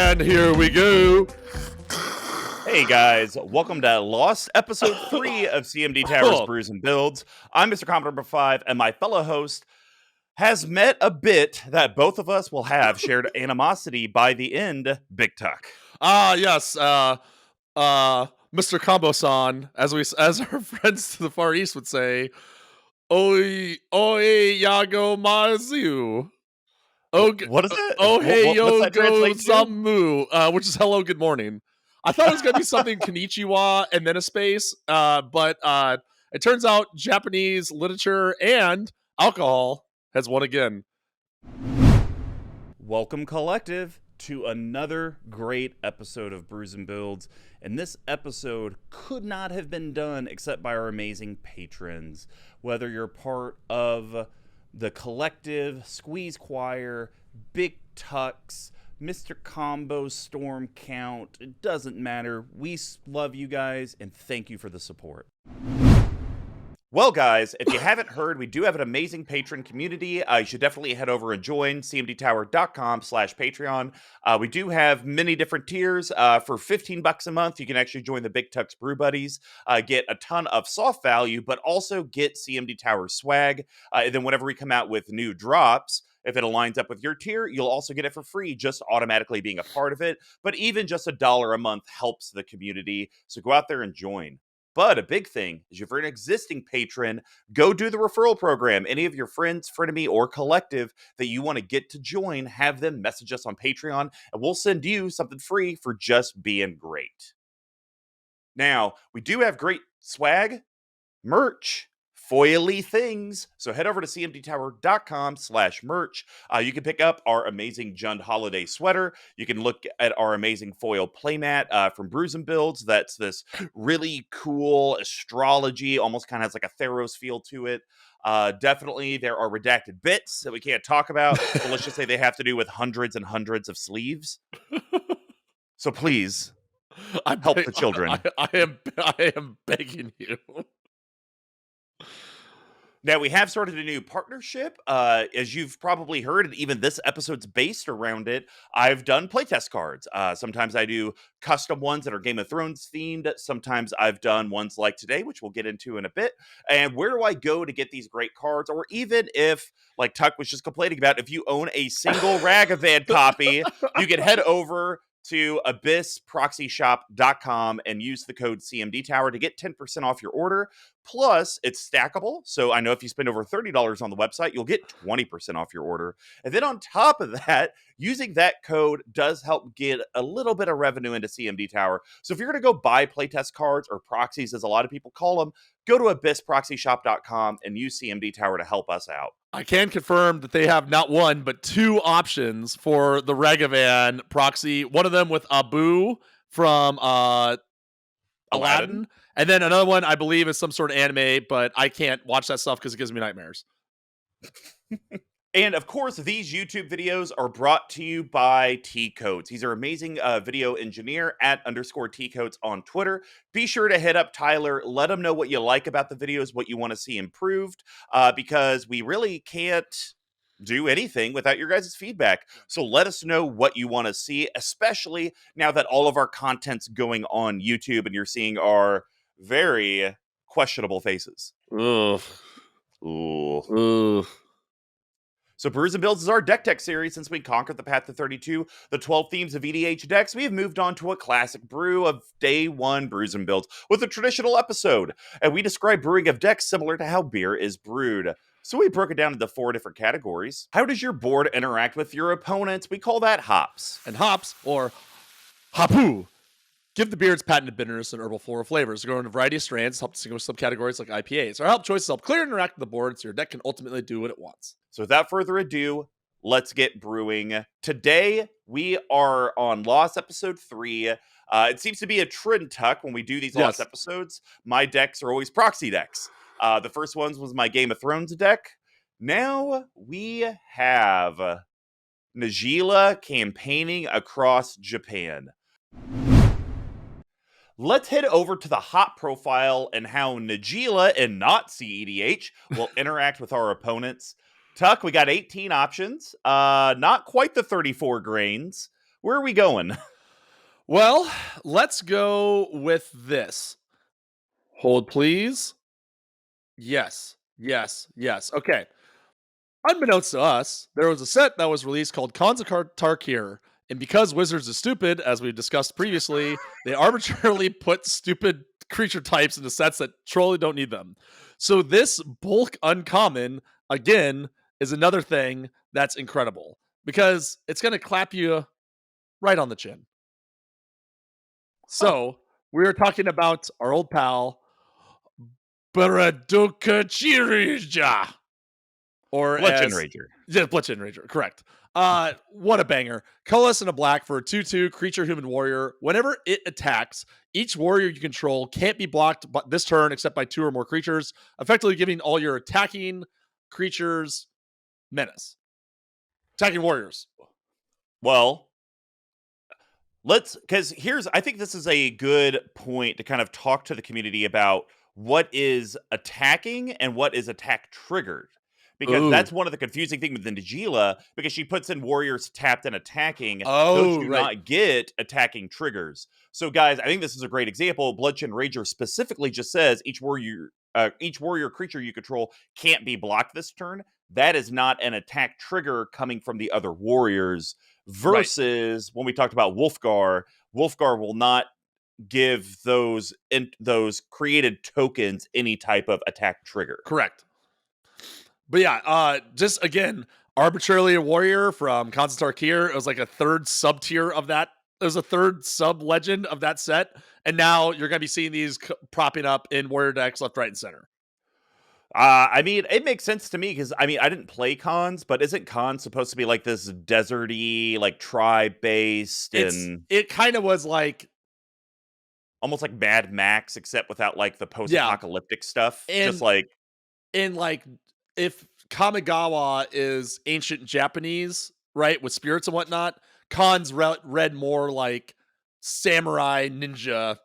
And here we go. Hey guys, welcome to Lost Episode 3 of CMD Tower's Brews and Builds. I'm MrComboNumber5, and my fellow host has met a bit that both of us will have shared animosity by the end, BigTuck. Yes, Mr. Combo-san, as our friends to the Far East would say, Oi yago mazu. What is it? Oh hey What's that go translate to? samu, which is hello, good morning. I thought it was gonna be something konnichiwa and then a space, but it turns out Japanese literature and alcohol has won again. Welcome, collective, to another great episode of Brews and Builds. And this episode could not have been done except by our amazing patrons. Whether you're part of the collective, Squeeze Choir, BigTucks, Mr. Combo, Storm Count, it doesn't matter. We love you guys and thank you for the support. Well, guys, if you haven't heard, we do have an amazing patron community. You should definitely head over and join cmdtower.com/Patreon. We do have many different tiers. For $15 a month, you can actually join the BigTucks Brew Buddies, get a ton of soft value, but also get CMD Tower swag. And then whenever we come out with new drops, if it aligns up with your tier, you'll also get it for free, just automatically being a part of it. But even just $1 a month helps the community. So go out there and join. But a big thing is if you're an existing patron, go do the referral program. Any of your friends, frenemy, or collective that you want to get to join, have them message us on Patreon, and we'll send you something free for just being great. Now, we do have great swag, merch, foily things. So head over to cmdtower.com/merch. You can pick up our amazing Jund holiday sweater. You can look at our amazing foil playmat from Brews and Builds. That's this really cool astrology, almost kind of has like a Theros feel to it. Definitely there are redacted bits that we can't talk about, but let's just say they have to do with hundreds and hundreds of sleeves. So please help the children. I am begging you. Now, we have started a new partnership. As you've probably heard, and even this episode's based around it, I've done playtest cards. Sometimes I do custom ones that are Game of Thrones themed. Sometimes I've done ones like today, which we'll get into in a bit. And where do I go to get these great cards? Or even if, like Tuck was just complaining about, if you own a single Ragavan copy, you can head over to abyssproxyshop.com and use the code CMD Tower to get 10% off your order. Plus, it's stackable. So I know if you spend over $30 on the website, you'll get 20% off your order. And then on top of that, using that code does help get a little bit of revenue into CMD Tower. So if you're going to go buy playtest cards or proxies, as a lot of people call them, go to abyssproxyshop.com and use CMD Tower to help us out. I can confirm that they have not one, but two options for the Ragavan proxy. One of them with Abu from Aladdin. And then another one, I believe, is some sort of anime, but I can't watch that stuff because it gives me nightmares. And of course, these YouTube videos are brought to you by T-Codes. He's our amazing video engineer at _T-Codes on Twitter. Be sure to hit up Tyler. Let him know what you like about the videos, what you want to see improved, because we really can't do anything without your guys' feedback. So let us know what you want to see, especially now that all of our content's going on YouTube and you're seeing our very questionable faces. Ugh. Ooh. So Brews and Builds is our deck tech series. Since we conquered the path to 32, the 12 themes of EDH decks, we have moved on to a classic brew of day one Brews and Builds with a traditional episode. And we describe brewing of decks similar to how beer is brewed. So we broke it down into 4 different categories. How does your board interact with your opponents? We call that HOPS. And HOPS, or Hapu, give the beer its patented bitterness and herbal floral flavors. Grown in a variety of strains, help distinguish subcategories like IPAs. Our help choices help clear and interact with the board so your deck can ultimately do what it wants. So without further ado, let's get brewing. Today, we are on Lost Episode 3. It seems to be a trend, Tuck, when we do these Lost episodes. My decks are always proxy decks. The first ones was my Game of Thrones deck. Now we have Najeela campaigning across Japan. Let's head over to the hop profile and how Najeela and not CEDH will interact with our opponents. Tuck, we got 18 options. Not quite the 34 grains. Where are we going? Well, let's go with this. Hold, please. Yes, yes, yes. Okay. Unbeknownst to us, there was a set that was released called Khans of Tarkir, and because Wizards is stupid, as we discussed previously, they arbitrarily put stupid creature types into sets that truly don't need them. So this bulk uncommon, again, is another thing that's incredible because it's going to clap you right on the chin. So we're talking about our old pal, Baraduka Chirija. Or Bludgeon as Rager. yeah, Bludgeon Rager, correct. What a banger. Colorless and a black for a 2/2 creature human warrior. Whenever it attacks, each warrior you control can't be blocked this turn except by 2 or more creatures, effectively giving all your attacking creatures menace. Attacking warriors. Well, I think this is a good point to kind of talk to the community about what is attacking and what is attack triggered. Because Ooh. that's one of the confusing things with the Najeela, because she puts in warriors tapped and attacking. Those Oh, do right. not get attacking triggers. So, guys, I think this is a great example. Bloodshed Rager specifically just says each warrior creature you control can't be blocked this turn. That is not an attack trigger coming from the other warriors. Versus when we talked about Wolfgar will not give those created tokens any type of attack trigger. Correct. But yeah, just again, arbitrarily a warrior from Khans of Tarkir. It was like a third sub tier of that. It was a third sub legend of that set, and now you're going to be seeing these propping up in warrior decks left, right, and center. I mean, it makes sense to me because I mean, I didn't play Khans, but isn't Khans supposed to be like this deserty, like tribe based, and it kind of was like almost like Mad Max, except without like the post apocalyptic stuff. Just like if Kamigawa is ancient Japanese, right, with spirits and whatnot, Khans read more like samurai ninja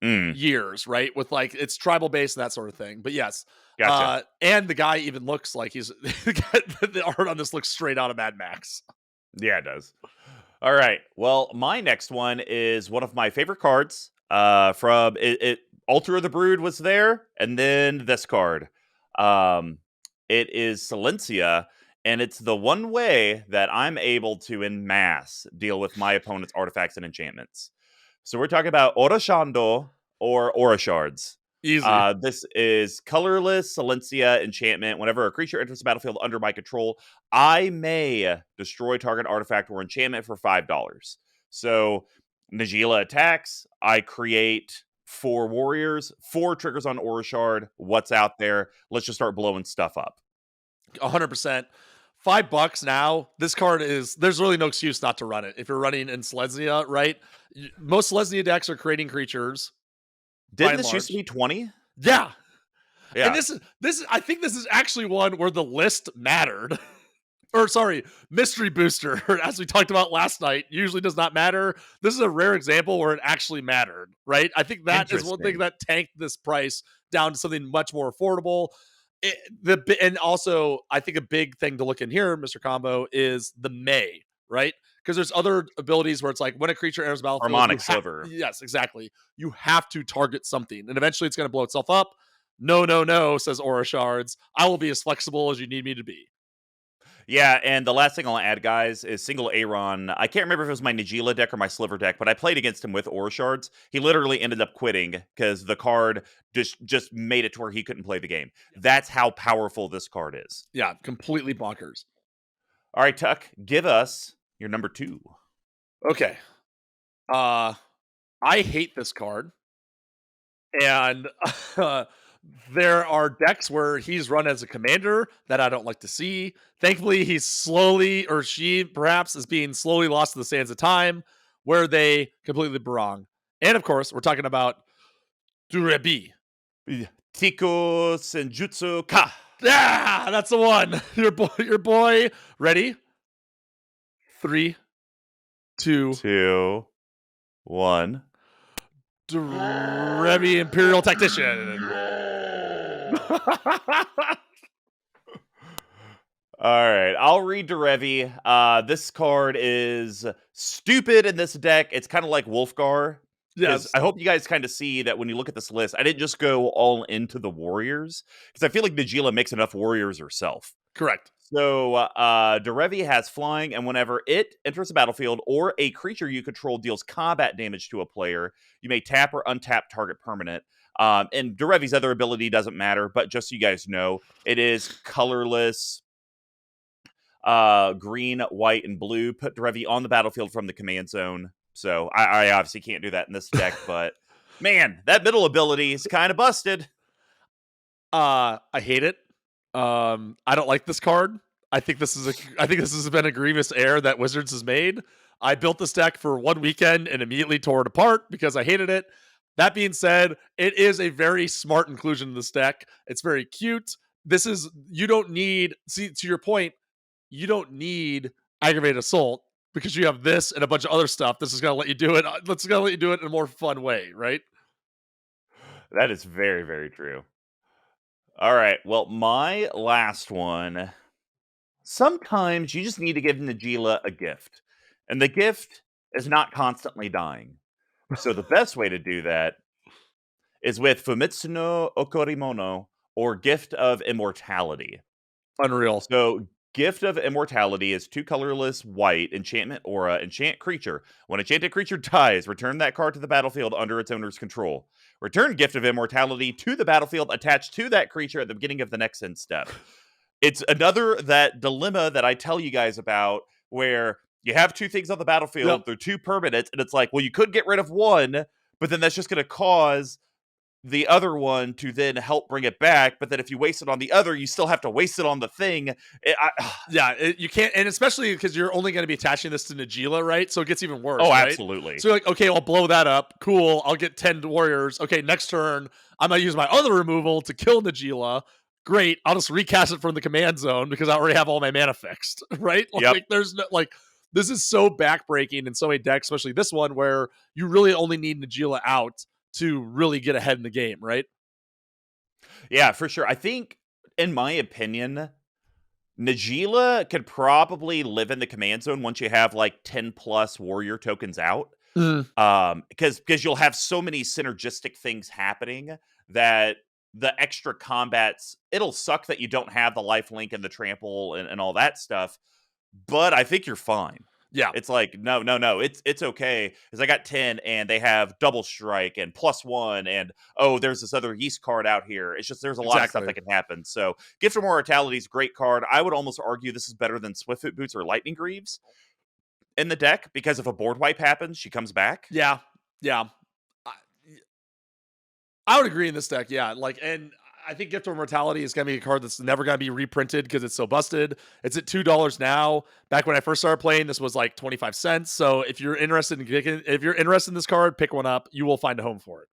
years, right? With like it's tribal based and that sort of thing. But yes, gotcha. And the guy even looks like he's the art on this looks straight out of Mad Max. Yeah, it does. All right. Well, my next one is one of my favorite cards. From Altar of the Brood was there, and then this card. It is Silencia, and it's the one way that I'm able to en masse deal with my opponent's artifacts and enchantments. So we're talking about Orashando or Aura Shards. Easy. This is colorless Silencia enchantment. Whenever a creature enters the battlefield under my control, I may destroy target artifact or enchantment for $5. So Najeela attacks. I create 4 warriors, 4 triggers on Aura Shard. What's out there? Let's just start blowing stuff up. 100%. $5 now. This card there's really no excuse not to run it. If you're running in Selesnya, right? Most Selesnya decks are creating creatures. Didn't this used to be 20? Yeah. Yeah. And this is I think this is actually one where the list mattered. Or sorry, mystery booster, as we talked about last night, usually does not matter. This is a rare example where it actually mattered, right? I think that is one thing that tanked this price down to something much more affordable. And also, I think a big thing to look in here, Mr. Combo, is the May, right? Because there's other abilities where it's like when a creature enters the battlefield, Harmonic Sliver. Yes, exactly. You have to target something, and eventually it's going to blow itself up. No, says Aura Shards. I will be as flexible as you need me to be. Yeah, and the last thing I'll add, guys, is single Aaron. I can't remember if it was my Najeela deck or my Sliver deck, but I played against him with Aura Shards. He literally ended up quitting because the card just made it to where he couldn't play the game. That's how powerful this card is. Yeah, completely bonkers. All right, Tuck, give us your number 2. Okay. I hate this card. And there are decks where he's run as a commander that I don't like to see. Thankfully, he's slowly, or she perhaps is being slowly lost to the sands of time, where they completely wrong. And of course, we're talking about Durebi. Tiku Senjutsu Ka. Yeah, that's the one. Your boy. Ready? 3, 2, 1. Durebi Imperial Tactician. All right, I'll read Derevi. This card is stupid in this deck. It's kind of like Wolfgar. Because Yes, I hope you guys kind of see that when you look at this list, I didn't just go all into the Warriors. Because I feel like Najeela makes enough Warriors herself. correct. So, Derevi has flying, and whenever it enters the battlefield or a creature you control deals combat damage to a player, you may tap or untap target permanent. And Derevi's other ability doesn't matter, but just so you guys know, it is colorless, green, white, and blue. Put Derevi on the battlefield from the command zone. So I obviously can't do that in this deck, but man, that middle ability is kind of busted. I hate it. I don't like this card. I think this has been a grievous error that Wizards has made. I built this deck for one weekend and immediately tore it apart because I hated it. That being said, it is a very smart inclusion in this deck. It's very cute. You don't need, see, to your point, you don't need aggravated assault because you have this and a bunch of other stuff. This is going to let you do it. Let's going to let you do it in a more fun way, right? That is very, very true. All right. Well, my last one. Sometimes you just need to give Najeela a gift, and the gift is not constantly dying. So the best way to do that is with Fumitsu no Okorimono, or Gift of Immortality. Unreal. So, Gift of Immortality is 2 colorless white enchantment aura enchant creature. When enchanted creature dies, return that card to the battlefield under its owner's control. Return Gift of Immortality to the battlefield attached to that creature at the beginning of the next end step. It's another that dilemma that I tell you guys about where you have 2 things on the battlefield, Yep. they're 2 permanents, and it's like, well, you could get rid of one, but then that's just going to cause the other one to then help bring it back. But then if you waste it on the other, you still have to waste it on the thing. You can't, and especially because you're only going to be attaching this to Najeela, right? So it gets even worse. Oh, right? absolutely. So you're like, okay, I'll blow that up. Cool. I'll get 10 warriors. Okay, next turn, I'm gonna use my other removal to kill Najeela. Great. I'll just recast it from the command zone because I already have all my mana fixed, right? Yep. Like, there's no like. This is so backbreaking in so many decks, especially this one where you really only need Najeela out to really get ahead in the game, right? Yeah, for sure. I think, in my opinion, Najeela could probably live in the command zone once you have like 10 plus warrior tokens out. Because you'll have so many synergistic things happening that the extra combats, it'll suck that you don't have the life link and the trample and all that stuff, but I think you're fine. Yeah. It's like, no, it's okay. Because I got 10 and they have double strike and +1, and there's this other yeast card out here. It's just there's a lot of stuff that can happen. So Gift of Mortality is a great card. I would almost argue this is better than Swiftfoot Boots or Lightning Greaves in the deck, because if a board wipe happens, she comes back. Yeah. I would agree in this deck, yeah. And I think Gift of Mortality is going to be a card that's never going to be reprinted because it's so busted. It's at $2 now. Back when I first started playing, this was like 25 cents. So if you're interested in this card, pick one up. You will find a home for it.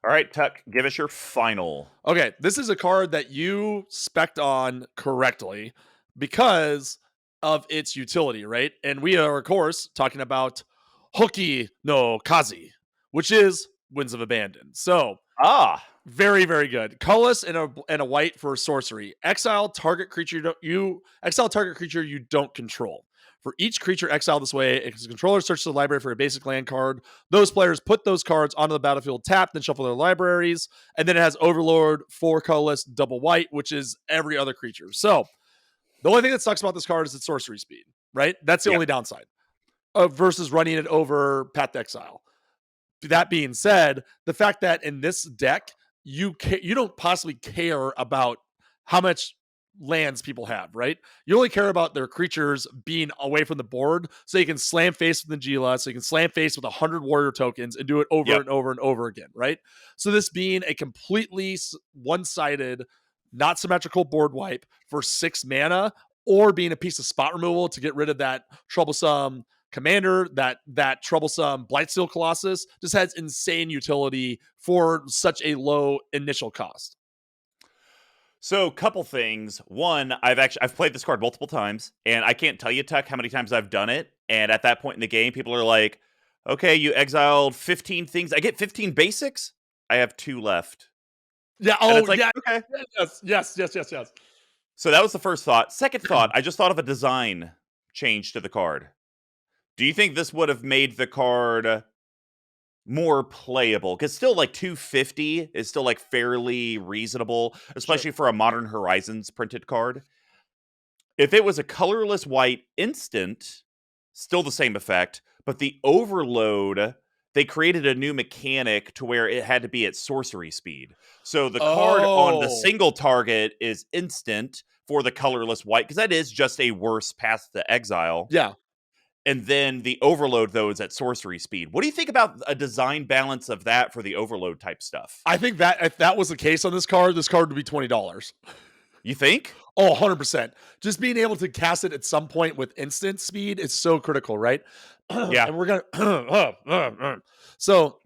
All right, Tuck, give us your final. Okay, this is a card that you spec'd on correctly because of its utility, right? And we are, of course, talking about Hoki no Kazi, which is Winds of Abandon. So, very, very good. Colorless and a white for sorcery. Exile target creature you don't control. For each creature exiled this way, its controller searches the library for a basic land card. Those players put those cards onto the battlefield tapped, then shuffle their libraries. And then it has Overlord, 4 colorless, double white, which is every other creature. So the only thing that sucks about this card is its sorcery speed, right? That's the only downside versus running it over Path to Exile. That being said, the fact that in this deck, you don't possibly care about how much lands people have, right? You only care about their creatures being away from the board, so you can slam face with Najeela, so you can slam face with 100 warrior tokens and do it over and over and over again, right? So this being a completely one-sided, not symmetrical board wipe for 6 mana, or being a piece of spot removal to get rid of that troublesome commander, that troublesome Blightsteel Colossus, just has insane utility for such a low initial cost. So, couple things. One, I've played this card multiple times, and I can't tell you, Tuck, how many times I've done it. And at that point in the game, people are like, "Okay, you exiled 15 things. I get 15 basics. I have 2 left." Yeah. And it's like, yeah. Okay. Yes. So that was the first thought. Second thought, I just thought of a design change to the card. Do you think this would have made the card more playable? Because still, like, 250 is still like fairly reasonable, especially for a Modern Horizons printed card. If it was a colorless white instant, still the same effect, but the overload, they created a new mechanic to where it had to be at sorcery speed. So the card on the single target is instant for the colorless white, because that is just a worse Path to Exile. Yeah. And then the overload, though, is at sorcery speed. What do you think about a design balance of that for the overload type stuff? I think that if that was the case on this card would be $20. You think? Oh, 100%. Just being able to cast it at some point with instant speed is so critical, right? Yeah. And we're gonna so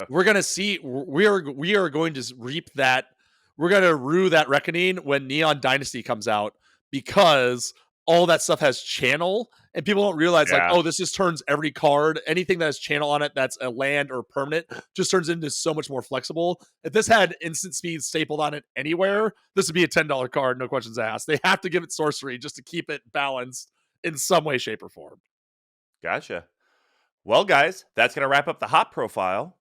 we're gonna see we are going to reap that. We're gonna rue that reckoning when Neon Dynasty comes out, because all that stuff has channel, and people don't realize like, oh, this just turns every card, anything that has channel on it that's a land or permanent, just turns into so much more flexible. If this had instant speed stapled on it anywhere, this would be a $10 card, no questions asked. They have to give it sorcery just to keep it balanced in some way, shape, or form. Gotcha. Well, guys, that's going to wrap up the hop profile.